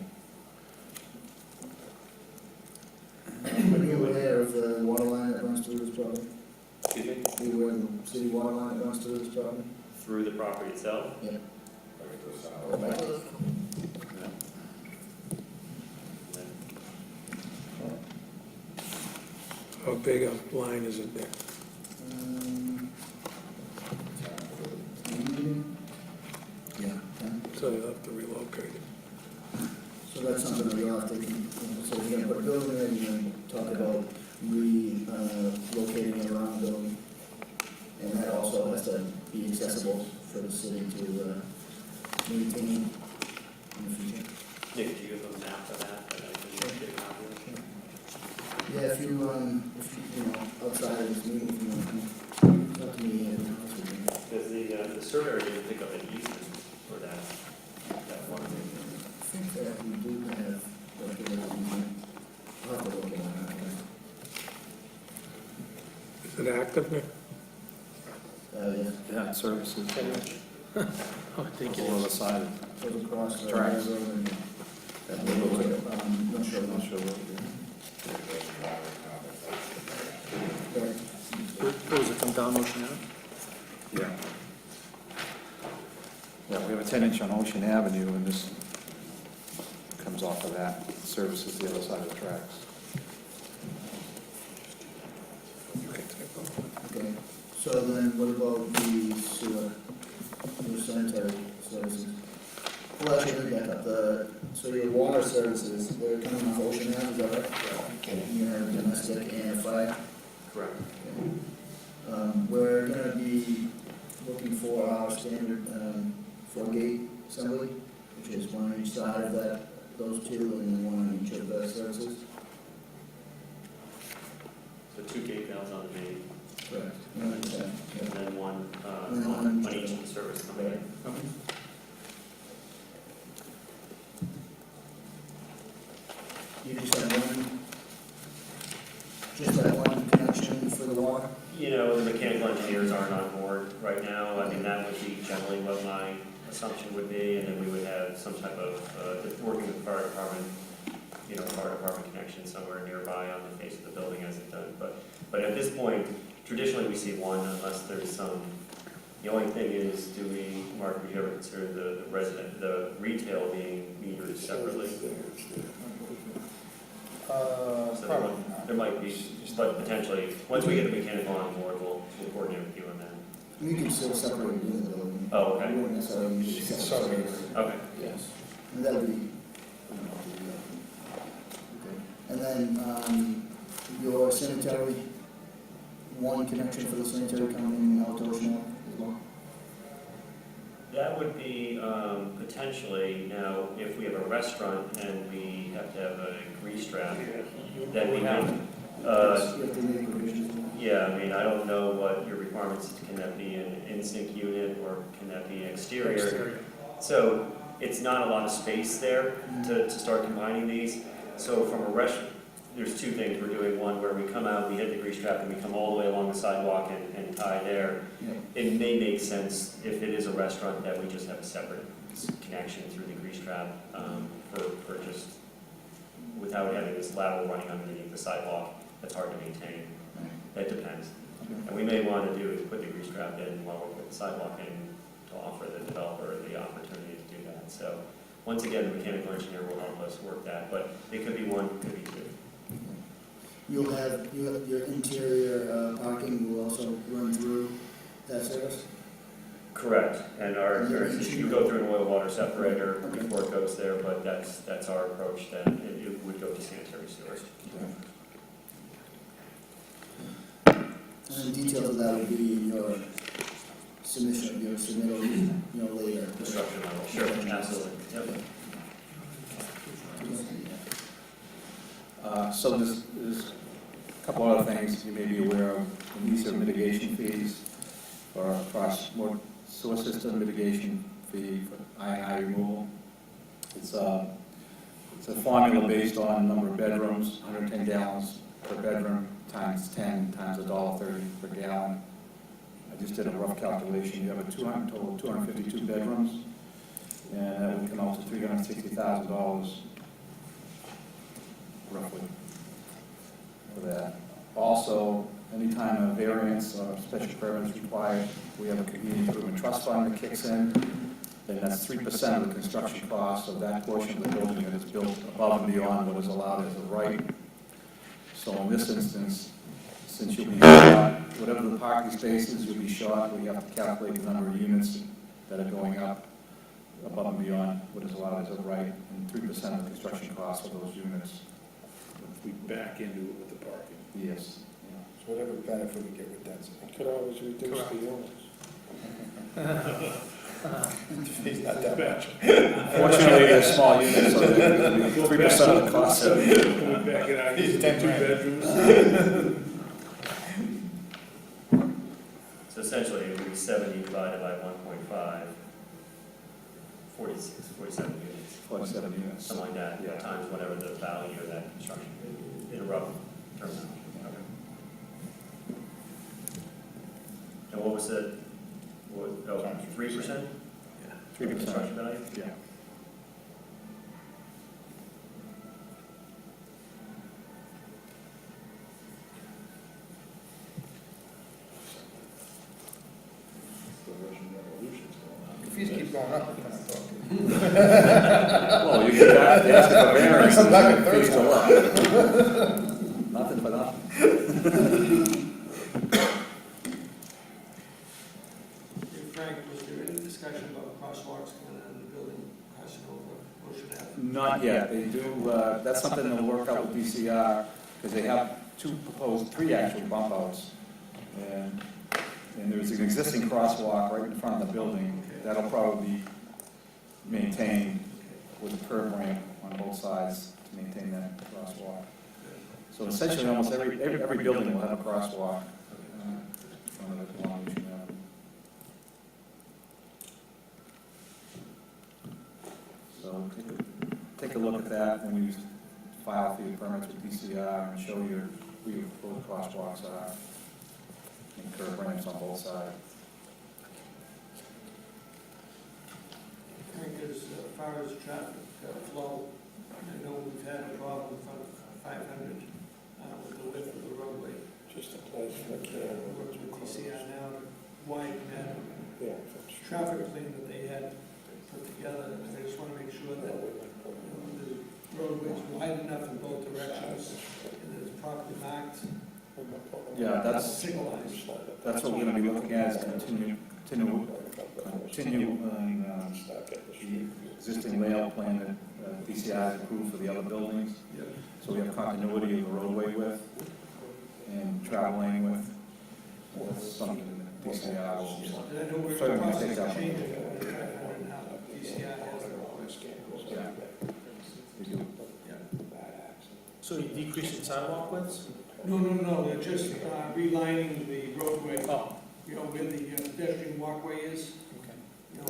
Are you aware of the water line that runs through this property? Excuse me? Are you aware of the city water line that runs through this property? Through the property itself? Yeah. Like this, Go back. How big a line is it there? Yeah. So you'll have to relocate it. So that's something that you'll have to, so you're gonna put a building in, you're gonna talk about relocating it around the building. And that also has to be accessible for the city to maintain in the future. Nick, do you have a map of that? That I can get a copy of? Yeah, if you, outside of this meeting, if you want to talk to me, Because the surveyor didn't pick up an easement for that one. I think that we do have, I'll have to look at that. Is it active there? Yeah. Yeah, services. Oh, I think it On the is. other side. Goes across the Tracks. railroad and that Little bit. not sure. Not sure what it is. What was it, come down Ocean Ave? Yeah. Yeah, we have a 10-inch on Ocean Avenue, and this comes off of that, services the other side of the tracks. Okay, so then what about the sewer, the sanitary services? Well, actually, let me back up, so your water services, they're coming off Ocean Ave, is that right? Okay. Your domestic and fire? Correct. We're gonna be looking for our standard, four-gate assembly, which is one on each side of that, those two, and then one on each of the services. So 2 gate valves on the main, Correct. One on each side, and yeah. then one And then one on each service coming in. Okay. You just have one connection for the water? You know, the mechanical engineers aren't on board right now. I mean, that would be generally what my assumption would be, and then we would have some type of, working with the fire department, you know, fire department connection somewhere nearby on the face of the building as it's done. But at this point, traditionally we see one unless there's some, the only thing is, do we, Mark, would you ever consider the retail being metered separately? There might be, but potentially, once we get the mechanical on board, we'll coordinate with you on that. You can still separate it in the building. Oh, okay. You wouldn't necessarily need to separate it. Okay. Yes. And that'll be. Okay. And then, your sanitary, one connection for the sanitary coming out to Ocean Ave as well? That would be potentially, now, if we have a restaurant and we have to have a grease trap, then we have, You have to make provisions. yeah, I mean, I don't know what your requirements, can that be an in-sync unit or can that be exterior? So it's not a lot of space there to start combining these. So from a restaurant, there's two things we're doing. One, where we come out, we hit the grease trap, and we come all the way along the sidewalk and tie there. Yeah. It may make sense, if it is a restaurant, that we just have a separate connection through the grease trap for just, without having this lateral running underneath the sidewalk. That's hard to maintain. That depends. And we may want to do is put the grease trap in while we're putting the sidewalk in to offer the developer the opportunity to do that. So once again, the mechanical engineer will help us work that, but it could be one, could be two. You have your interior, parking will also run through that service? Correct, and you go through an oil water separator before it goes there, but that's our approach, then it would go to sanitary sewer. And the details of that will be in your submission, your submittal, later. Construction level, sure, absolutely, yep. So there's a couple other things you may be aware of. And these are mitigation fees for more sewer system mitigation fee for I removal. It's a formula based on number of bedrooms, 110 gallons per bedroom times 10 times $1.30 per gallon. I just did a rough calculation. You have a total of 252 bedrooms, and that would come out to $360,000 roughly for that. Also, anytime a variance or special permit is required, we have a community improvement trust fund that kicks in. Then that's 3% of the construction cost of that portion of the building that is built above and beyond what is allowed as a right. So in this instance, since you'll be short, whatever the parking spaces, you'll be short, we have to calculate the number of units that are going up above and beyond what is allowed as a right, and 3% of the construction cost of those units. We back into it with the parking. Yes. So whatever benefit we get with density. Could always reduce the units. It's not that much. Fortunately, they're small units, so 3% of the cost. We back it out, He's into 10 2 grand. bedrooms. So essentially, it would be 70 divided by 1.5, 47 units. 47 units. Something like that, Yeah. times whatever the value of that construction is, in a rough term. Okay. And what was the, 3%? 3%. Construction value? Yeah. keep going up, we can't talk. Well, you get that, they ask for variance, Come back and fees third go up. Nothing but up. Frank, was there any discussion about crosswalks coming out of the building, crossing over Ocean Avenue? Not yet, they do, that's something they'll work out with DCR, because they have three actual bump outs. And there's an existing crosswalk right in front of the building, that'll probably be maintained with a curb ramp on both sides to maintain that crosswalk. So essentially, almost every building will have a crosswalk in front of it along Ocean Avenue. So take a look at that when you file for your permits with DCR and show you where your proposed crosswalks are and curb ramps on both sides. Frank, as far as traffic flow, I know we've had a problem in front of 500 with the width of the roadway. Just a place for the camera. Working with DCR now to widen that Yeah. traffic plan that they had put together. And I just want to make sure that the roadway is wide enough in both directions and that it's properly marked. Yeah, that's Signalized. what we're gonna be looking at, is continue the existing layout plan that DCI has approved for the other buildings. So we have continuity of the roadway width and travel lane width. That's something that DCI will. And I know we're Sorry, we can process take that of one. changing it, and now DCI has the request. Yeah. We do. So you're decreasing sidewalk widths? No, they're just relining the roadway, Oh, you know, where the pedestrian walkway is, okay. you know,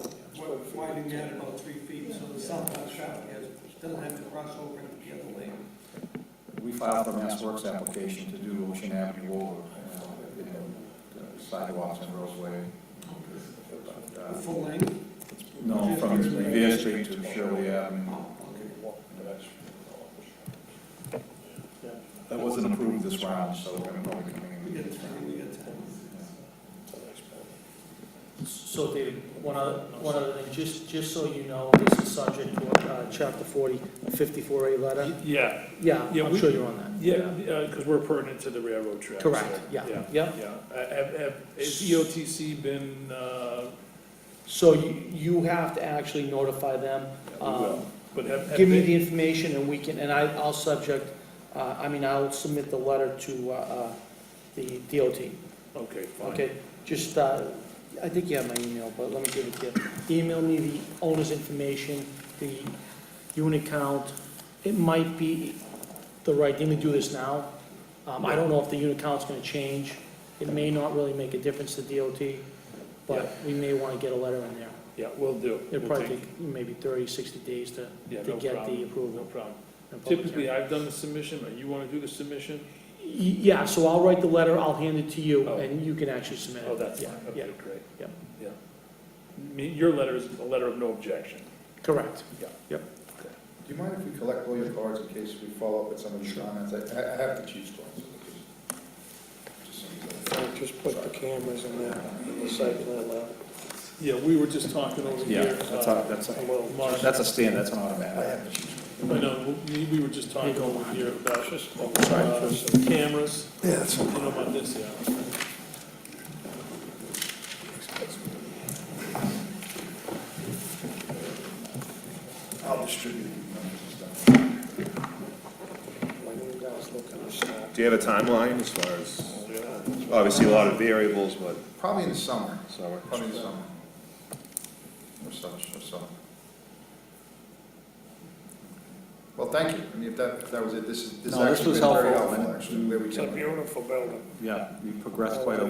widening that about 3 feet, so the southbound traffic doesn't have to cross over into the other lane. We filed for Mass Works application to do Ocean Avenue over, sidewalks and roadway. The full length? No, from Revere Street to Shirley Avenue. That wasn't approved this round, so we're gonna probably be coming We in. get 10, we get 10. So David, one other thing, just so you know, this is subject to chapter 40, 54A letter. Yeah, Yeah, Yeah, I'm we- sure you're on that. yeah, because we're pertinent to the railroad tracks. Correct, so, yeah, Yeah, yeah. has EOTC been, So you have to actually notify them. we will, but have Give me they- the information and we can, and I'll I'll submit the letter to the DOT. Okay, fine. Okay, just, I think you have my email, but let me give it to you. Email me the owner's information, the unit count. It might be the right thing to do this now. I don't know if the unit count's gonna change. It may not really make a difference to DOT, but we may wanna get a letter in there. Yeah, we'll do. It'll We'll probably take- take maybe 30, 60 days to Yeah, to no get problem, the No approval. problem. and public Typically, hearing. I've done the submission, but you want to do the submission? Yeah, so I'll write the letter, I'll hand it to you, Oh. and you can actually submit it. Oh, that's Yeah, fine, yeah, okay, great. yeah. Your letter is a letter of no objection. Correct. Do you mind if we collect all your cards in case we follow up with some of these comments? I have the chief's cards. Just put the cameras in there, in the site plan level. Yeah, we were just talking over Yeah, here. that's a stand, that's an I automatic. have the chief's. I know, we were just talking over here about cameras. Yeah, that's You know about this, yeah. I'll distribute it. when you guys look at the snap. Do you have a timeline as far as, obviously a lot of variables, but Probably in the summer, summer? probably in the summer. Or summer. Well, thank you. I mean, if that was it, this No, this actually was been very helpful, helpful, and- actually, where we It's a can. beautiful building. Yeah, we progressed quite a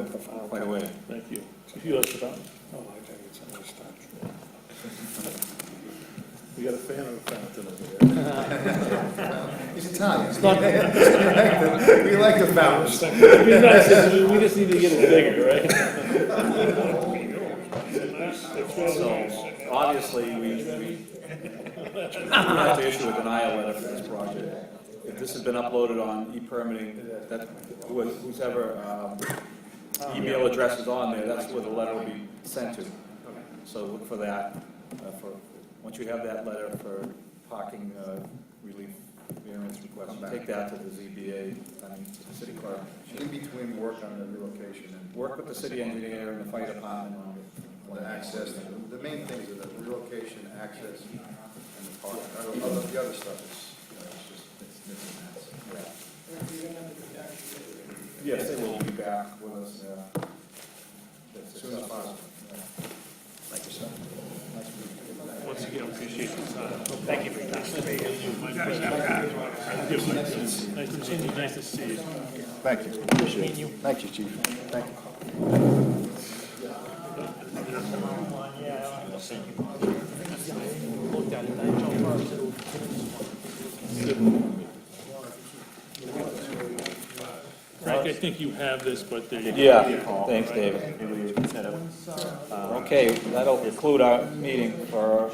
way. Thank you. If you like to talk, Oh, I think it's a nice touch. we got a fan of the fountain over there. He's Italian. We like the fountains. It'd be nice if we just need to get it bigger, right? So, obviously, we have to issue a denial letter for this project. If this has been uploaded on e-permitting, that, whoever email address is on there, that's where the letter will be sent to. So look for that. once you have that letter for parking relief variance request, you take that to the ZBA, I mean, to the city clerk. In between work on the relocation and Work with the city engineer and the fire department on the access, the main things are the relocation, access, and the parking. The other stuff is, it's just, it's missing that. Yes, they will be back with us, As soon as possible. Thank you, sir. Once again, appreciate your time. Thank you for your time. Nice to see you. Thank you. Appreciate it. Thank you, Chief. Thank you. Looked at it, I jumped first. Frank, I think you have this, but there you go. Yeah, thanks, David. Maybe we can set up Okay, that'll conclude our meeting for